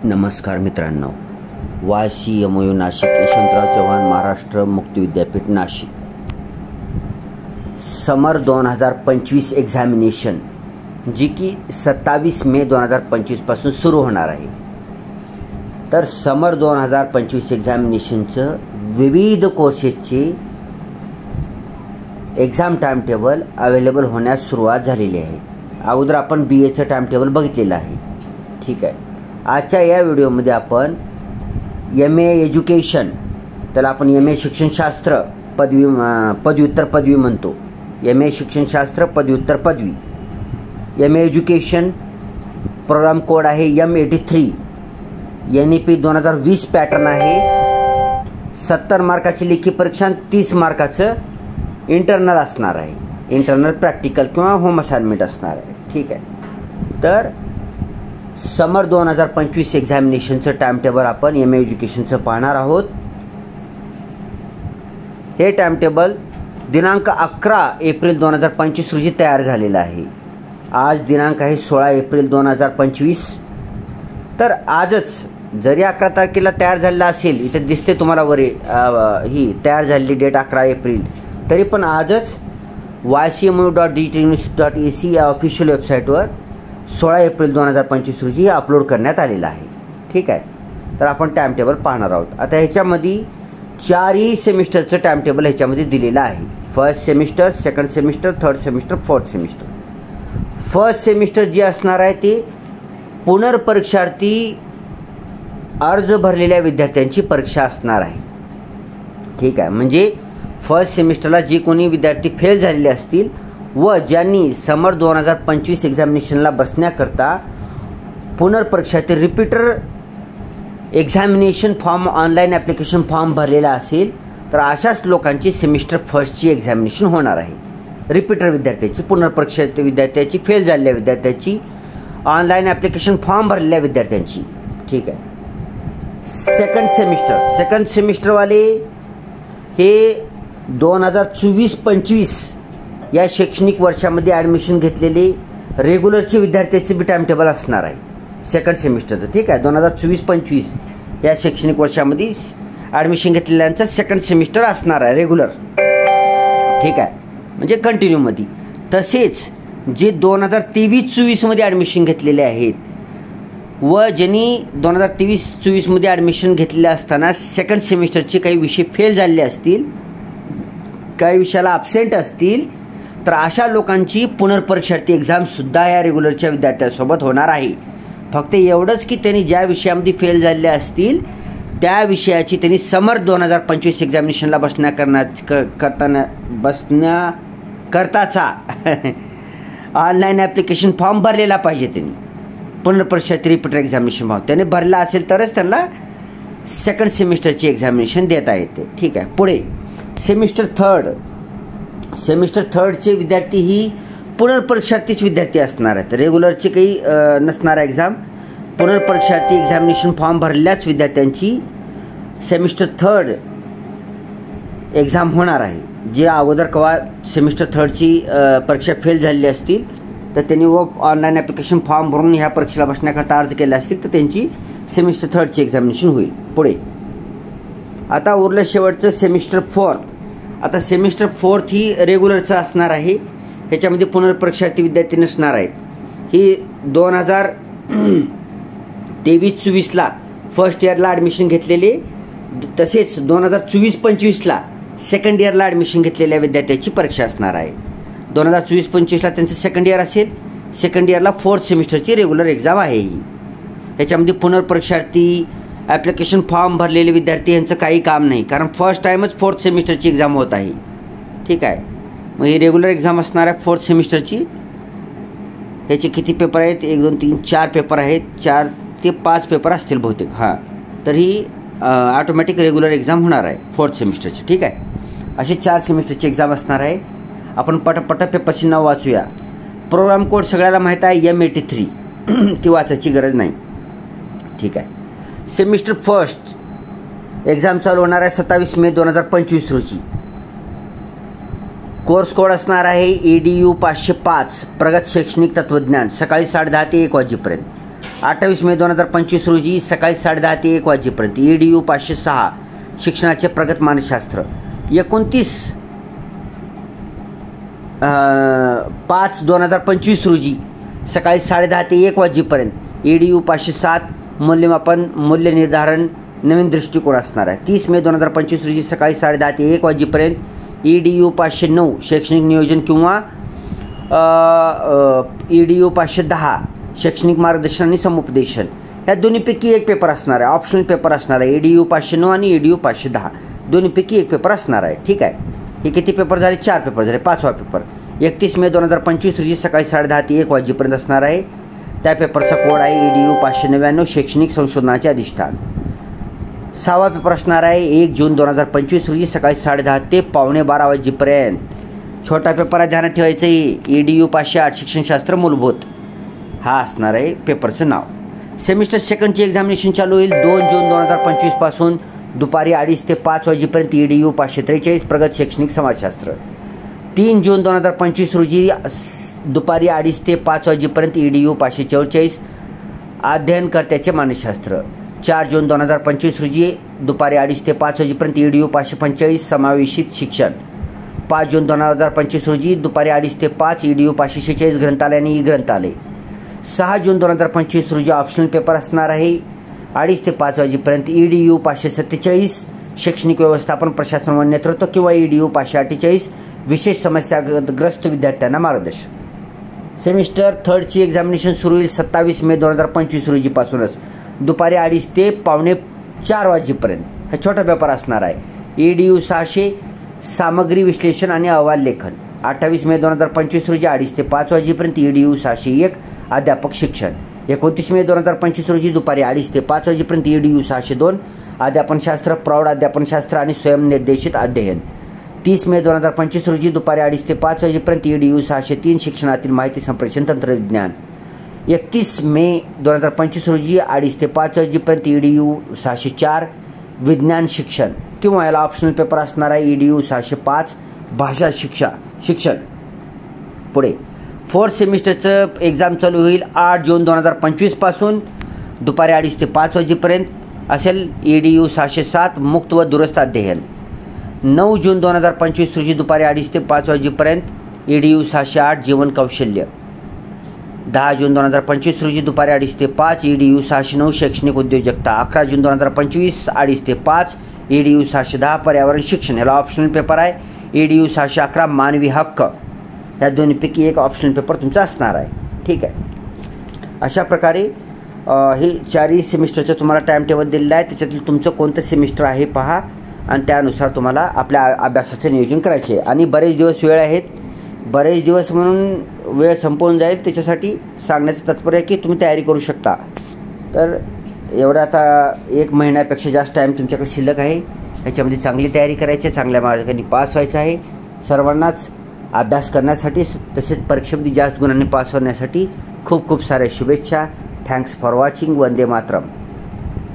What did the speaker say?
नमस्कार मित्रांनो, YCMU नाशिक, यशवंतराव चव्हाण महाराष्ट्र मुक्त विद्यापीठ नाशिक. समर 2025 एक्झामिनेशन जी की 27 मे 2025 पासून सुरू होणार आहे. तर समर 2025 एक्झामिनेशनचं विविध कोर्सेसचे एक्झाम टाइम टेबल अवेलेबल होण्यास सुरुवात झालेली आहे. अगोदर आपण BAचं टाइम टेबल बघितलेलं आहे. ठीक आहे. आजच्या या व्हिडिओमध्ये आपण MA एज्युकेशन, त्याला आपण MA शिक्षणशास्त्र पदव्युत्तर पदवी म्हणतो. MA शिक्षणशास्त्र पदव्युत्तर पदवी, MA एज्युकेशन प्रोग्राम कोड आहे M83. NEP 2020 पॅटर्न आहे. 70 मार्काची लेखी परीक्षा, 30 मार्काचं इंटरनल असणार आहे. इंटरनल प्रॅक्टिकल किंवा होम असाइनमेंट असणार आहे. ठीक आहे. तर समर 2025 एक्झामिनेशनचं टाइम टेबल आपण MA एज्युकेशनचं पाहणार आहोत. हे टाइम टेबल दिनांक 11 एप्रिल 2025 रोजी तयार झालेलं आहे. आज दिनांक आहे 16 एप्रिल 2025. तर आजच जरी 11 तारखेला तयार झालेला असेल, इथे दिसते तुम्हाला वर ही तयार झालेली डेट 11 एप्रिल, तरी पण आजच ycmu.digituniversity.ac या ऑफिशियल वेबसाईटवर 16 एप्रिल 2025 रोजी अपलोड करण्यात आलेला आहे. ठीक आहे. तर आपण टाइम टेबल पाहणार आहोत. आता ह्याच्यामध्ये 4ही सेमिस्टरचं टाइम टेबल ह्याच्यामध्ये दिलेलं आहे. First semester, second semester, third semester, fourth semester. First semester जे असणार आहे ते पुनर्परीक्षार्थी अर्ज भरलेल्या विद्यार्थ्यांची परीक्षा असणार आहे. ठीक आहे. म्हणजे फर्स्ट सेमिस्टरला जे कोणी विद्यार्थी फेल झालेले असतील व ज्यांनी समर 2025 एक्झामिनेशनला बसण्याकरता पुनर्परीक्षार्थी repeater examination form, online application form भरलेला असेल, तर अशाच लोकांची सेमिस्टर फर्स्टची एक्झामिनेशन होणार आहे. रिपीटर विद्यार्थ्याची, पुनर्परीक्षार्थी विद्यार्थ्याची, फेल झालेल्या विद्यार्थ्याची, ऑनलाईन ॲप्लिकेशन फॉर्म भरलेल्या विद्यार्थ्यांची. ठीक आहे. सेकंड सेमिस्टरवाले हे 2024-25 या शैक्षणिक वर्षामध्ये ॲडमिशन घेतलेले रेग्युलरचे विद्यार्थ्याचे बी टाइम टेबल असणार आहे सेकंड सेमिस्टरचं. ठीक आहे. 2024-25 या शैक्षणिक वर्षामध्ये ॲडमिशन घेतलेल्यांचं सेकंड सेमिस्टर असणार आहे रेग्युलर. ठीक आहे. म्हणजे कंटिन्यूमध्ये. तसेच जे 2023-24 मध्ये ॲडमिशन घेतलेले आहेत व ज्यांनी 2023-24 मध्ये ॲडमिशन घेतलेले असताना सेकंड सेमिस्टरचे काही विषय फेल झालेले असतील, काही विषयाला ॲब्सेंट असतील, तर अशा लोकांची पुनर्परीक्षार्थी एक्झामसुद्धा या रेग्युलरच्या विद्यार्थ्यांसोबत होणार आहे. फक्त एवढंच की त्यांनी ज्या विषयामध्ये फेल झालेले असतील त्या विषयाची त्यांनी समर 2025 एक्झामिनेशनला बसण्याकरताचा ऑनलाईन ॲप्लिकेशन फॉर्म भरलेला पाहिजे. त्यांनी पुनर्परीक्षार्थी रिपीटर एक्झामिनेशन फॉर्म त्याने भरला असेल तरच त्यांना सेकंड सेमिस्टरची एक्झामिनेशन देता येते. ठीक आहे. पुढे सेमिस्टर थर्डचे विद्यार्थी ही पुनर्परीक्षार्थीच विद्यार्थी असणार आहेत. रेग्युलरचे काही नसणार एक्झाम, पुनर्परीक्षार्थी एक्झामिनेशन फॉर्म भरलेल्याच विद्यार्थ्यांची सेमिस्टर थर्ड एक्झाम होणार आहे. जे अगोदर केव्हा सेमिस्टर थर्डची परीक्षा फेल झालेली असतील तर त्यांनी व ऑनलाईन ॲप्लिकेशन फॉर्म भरून ह्या परीक्षेला बसण्याकरता अर्ज केले असतील तर त्यांची सेमिस्टर थर्डची एक्झामिनेशन होईल. पुढे आता उरलं शेवटचं सेमिस्टर फोर्थ. आता सेमिस्टर फोर्थ ही रेग्युलरचं असणार आहे. ह्याच्यामध्ये पुनर्परीक्षार्थी विद्यार्थी नसणार आहेत. ही 2023-24ला फर्स्ट इयरला ॲडमिशन घेतलेले, तसेच 2024-25ला सेकंड इयरला ॲडमिशन घेतलेल्या विद्यार्थ्याची परीक्षा असणार आहे. 2024-25ला त्यांचं सेकंड इयर असेल, सेकंड इयरला फोर्थ सेमिस्टरची रेग्युलर एक्झाम आहे ही. ह्याच्यामध्ये पुनर्परीक्षार्थी ॲप्लिकेशन फॉर्म भरलेले विद्यार्थी यांचं काही काम नाही, कारण फर्स्ट टाईमच फोर्थ सेमिस्टरची एक्झाम होत आहे. ठीक आहे. मग ही रेग्युलर एक्झाम असणार आहे फोर्थ सेमिस्टरची. ह्याचे किती पेपर आहेत? 1, 2, 3, 4 पेपर आहेत. 4 ते 5 पेपर असतील बहुतेक. हां. तर ही ऑटोमॅटिक रेग्युलर एक्झाम होणार आहे फोर्थ सेमिस्टरची. ठीक आहे. अशी 4 सेमिस्टरची एक्झाम असणार आहे. आपण पटापट पेपरची नाव वाचूया. प्रोग्राम कोड सगळ्याला माहीत आहे M83. ती वाचायची गरज नाही. ठीक आहे. सेमिस्टर फर्स्ट एक्झाम चालू होणार आहे 27 मे 2025 रोजी. कोर्स कोड असणार आहे EDU 505 प्रगत शैक्षणिक तत्वज्ञान, सकाळी 10:30 ते 1 वाजेपर्यंत. 28 मे 2025 रोजी सकाळी 10:30 ते 1 वाजेपर्यंत EDU 506 शिक्षणाचे प्रगत मानसशास्त्र. 29/5/2025 रोजी सकाळी 10:30 ते 1 वाजेपर्यंत EDU 507 मूल्यमापन मूल्य निर्धारण नवीन दृष्टिकोन असणार आहे. 30 मे 2025 रोजी सकाळी 10:30 ते 1 वाजेपर्यंत EDU 509 शैक्षणिक नियोजन किंवा EDU 510 शैक्षणिक मार्गदर्शन आणि समुपदेशन. ह्या दोन्हीपैकी एक पेपर असणार आहे. ऑप्शनल पेपर असणार आहे. EDU 509 आणि EDU 510 दोन्हीपैकी एक पेपर असणार आहे. ठीक आहे. हे किती पेपर झाले? 4 पेपर झाले. 5वा पेपर 31 मे 2025 रोजी सकाळी 10:30 ते 1 वाजेपर्यंत असणार आहे. त्या पेपरचा कोड आहे EDU 599 शैक्षणिक संशोधनाचे अधिष्ठान. 6वा पेपर असणार आहे 1 जून 2025 रोजी सकाळी 10:30 ते 11:15 वाजेपर्यंत. छोटा पेपर आहे, ध्यानात ठेवायचं आहे. EDU 508 शिक्षणशास्त्र मूलभूत हा असणार आहे पेपरचं नाव. सेमिस्टर सेकंडची एक्झामिनेशन चालू होईल 2 जून 2025 पासून दुपारी 2:30 ते 5 वाजेपर्यंत EDU 543 प्रगत शैक्षणिक समाजशास्त्र. 3 जून 2025 रोजी दुपारी 2:30 ते 5 वाजेपर्यंत EDU 544 अध्ययनकर्त्याचे मानसशास्त्र. 4 जून 2025 रोजी दुपारी 2:30 ते 5 वाजेपर्यंत EDU 545 समावेशित शिक्षण. 5 जून 2025 रोजी दुपारी 2:30 ते 5 EDU 546 ग्रंथालय आणि ग्रंथालय. 6 जून 2025 रोजी ऑप्शनल पेपर असणार आहे 2:30 ते 5 वाजेपर्यंत EDU 547 शैक्षणिक व्यवस्थापन प्रशासन व नेतृत्व किंवा EDU 548 विशेष समस्याग्रस्त विद्यार्थ्यांना मार्गदर्शन. सेमिस्टर थर्डची एक्झामिनेशन सुरू होईल 27 मे 2025 रोजीपासूनच दुपारी 2:30 ते 3:45 वाजेपर्यंत. हा छोटा पेपर असणार आहे. EDU 600 सामग्री विश्लेषण आणि अहवाल लेखन. 28 मे 2025 रोजी 2:30 ते 5 वाजेपर्यंत EDU 601 अध्यापक शिक्षण. 29 मे 2025 रोजी दुपारी 2:30 ते 5 वाजेपर्यंत EDU 602 अध्यापनशास्त्र, प्रौढ अध्यापनशास्त्र आणि स्वयंनिर्देशित अध्ययन. 30 मे 2025 रोजी दुपारी 2:30 ते 5 वाजेपर्यंत EDU 603 शिक्षणातील माहिती संप्रेषण तंत्रज्ञान. 31 मे 2025 रोजी 2:30 ते 5 वाजेपर्यंत EDU 604 विज्ञान शिक्षण किंवा याला ऑप्शनल पेपर असणार आहे EDU 605 भाषा शिक्षण. पुढे 4th सेमिस्टरचं एक्झाम चालू होईल 8 जून 2025 पासून दुपारी 2:30 ते 5 वाजेपर्यंत असेल EDU 607 मुक्त व दुरस्त अध्ययन. 9 जून 2025 रोजी दुपारी 2:30 ते 5 वाजेपर्यंत EDU 608 जीवन कौशल्य. 10 जून 2025 रोजी दुपारी 2:30 ते 5 EDU 609 शैक्षणिक उद्योजकता. 11 जून 2025 2:30 ते 5 EDU 610 पर्यावरण शिक्षण. याला ऑप्शनल पेपर आहे EDU 611 मानवी हक्क. या दोन्हीपैकी एक ऑप्शनल पेपर तुमचा असणार आहे. ठीक आहे. अशा प्रकारे हे 4ही सेमिस्टरचं तुम्हाला टाईम टेबल दिलेलं आहे. त्याच्यातील तुमचं कोणतं सेमिस्टर आहे पहा आणि त्यानुसार तुम्हाला आपल्या अभ्यासाचं नियोजन करायचे. आणि बरेच दिवस वेळ आहेत. बरेच दिवस म्हणून वेळ संपवून जाईल, त्याच्यासाठी सांगण्याचं तात्पर्य आहे की तुम्ही तयारी करू शकता. तर एवढा आता 1 महिन्यापेक्षा जास्त टाईम तुमच्याकडे शिल्लक आहे. ह्याच्यामध्ये चांगली तयारी करायची आहे, चांगल्या मार्गाने पास व्हायचं आहे. सर्वांनाच अभ्यास करण्यासाठी तसेच परीक्षेमध्ये जास्त गुणांनी पास होण्यासाठी खूप खूप साऱ्या शुभेच्छा. Thanks for watching. Vande Mataram.